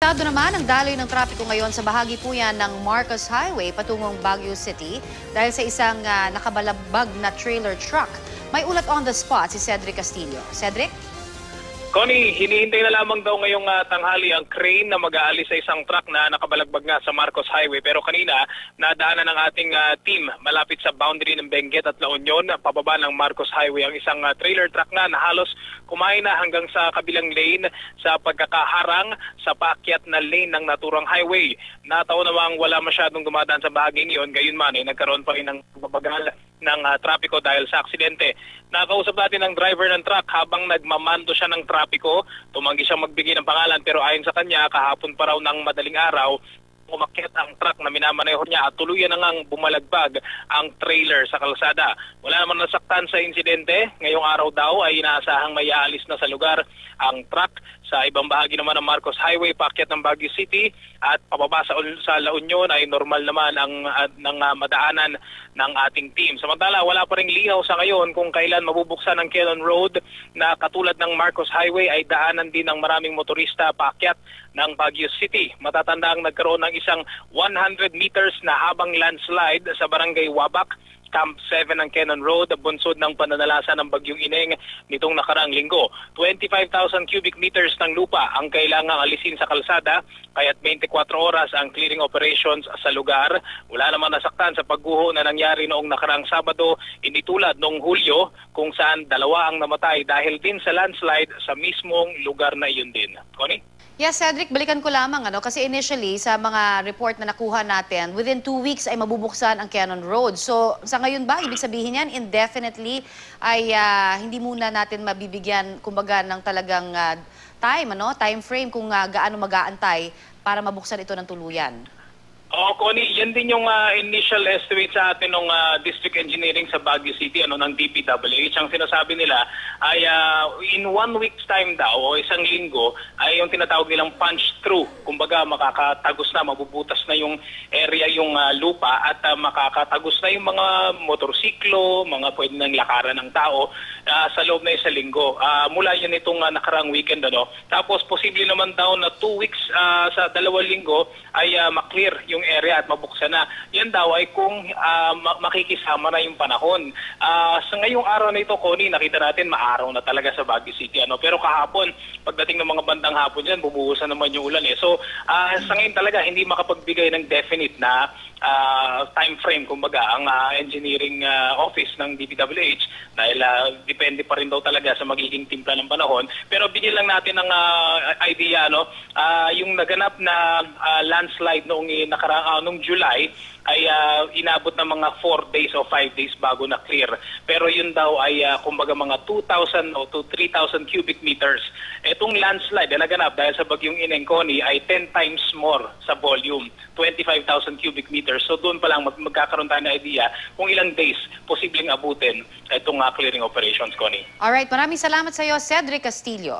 Apektado naman ang daloy ng trapiko ngayon sa bahagi po yan ng Marcos Highway patungong Baguio City dahil sa isang nakabalagbag na trailer truck. May ulat on the spot si Cedric Castillo. Cedric? Connie, hinihintay na lamang daw ngayong tanghali ang crane na mag-aalis sa isang truck na nakabalagbag nga sa Marcos Highway. Pero kanina, nadaanan ng ating team malapit sa boundary ng Benguet at La Union, pababa ng Marcos Highway, ang isang trailer truck na halos kumain na hanggang sa kabilang lane sa pagkakaharang sa paakyat na lane ng naturang highway. Nataon namang wala masyadong dumadaan sa bahaging iyon, gayon man nagkaroon pa rin ng babagal ng trapiko dahil sa aksidente. Nakausap natin ang driver ng truck habang nagmamando siya ng trapiko. Tumanggi siyang magbigay ng pangalan pero ayon sa kanya, kahapon pa raw ng madaling araw, umakyat ang truck na minamaneho niya at tuluyan na ngang bumalagbag ang trailer sa kalsada. Wala naman nasaktan sa insidente. Ngayong araw daw ay inaasahang may aalis na sa lugar ang truck. Sa ibang bahagi naman ng Marcos Highway, paakyat ng Baguio City at pababa sa La Union ay normal naman ang madaanan ng ating team. Samantala, wala pa ring linaw sa ngayon kung kailan mabubuksan ang Quezon Road na katulad ng Marcos Highway ay daanan din ng maraming motorista paakyat ng Baguio City. Matatandang nagkaroon ng isang 100 meters na habang landslide sa Barangay Wabak, Camp 7 ng Quezon Road, bunsod ng pananalasa ng Bagyong Ineng nitong nakaraang linggo. 25,000 cubic meters ng lupa ang kailangang alisin sa kalsada, kaya't 24 oras ang clearing operations sa lugar. Wala naman nasaktan sa pagguho na nangyari noong nakaraang Sabado, hindi tulad noong Hulyo kung saan 2 ang namatay dahil din sa landslide sa mismong lugar na iyon din. Connie? Yes, Cedric, balikan ko lamang kasi initially sa mga report na nakuha natin, within 2 weeks ay mabubuksan ang Quezon Road. So sa ngayon ba, ibig sabihin yan, indefinitely ay hindi muna natin mabibigyan kumbaga ng talagang time frame kung gaano mag-aantay para mabuksan ito ng tuluyan? Connie, yan din yung initial estimate sa atin ng District Engineering sa Baguio City ng DPWH. Ang sinasabi nila ay in 1 week's time daw o isang linggo ay yung tinatawag nilang punch through. Kumbaga makakatagos na, mabubutas na yung area, yung lupa at makakatagos na yung mga motorsiklo, mga pwede nang lakaran ng tao sa loob na isang linggo. Mula yan itong nakarang weekend. Tapos posible naman daw na 2 weeks sa 2 linggo ay maklear yung area at mabuksan na. Yan daw ay kung makikisama na yung panahon. Sa ngayong araw na ito, Connie, nakita natin maaraw na talaga sa Baguio City. Pero kahapon, pagdating ng mga bandang hapon dyan, bubuhusan naman yung ulan. So, sa ngayon talaga, hindi makapagbigay ng definite na time frame, kumbaga, ang engineering office ng DPWH dahil depende pa rin daw talaga sa magiging timpla ng panahon. Pero bigyan lang natin ng idea, yung naganap na landslide noong noong July ay inabot ng mga 4 days o 5 days bago na clear. Pero yun daw ay kumbaga mga 2,000 o to 3,000 cubic meters. Etong landslide na naganap dahil sa Bagyong Ineng, Connie, ay 10 times more sa volume, 25,000 cubic meters. So doon pa lang magkakaroon tayo ng idea kung ilang days posibleng abutin itong clearing operations, Connie. Alright, maraming salamat sa iyo, Cedric Castillo.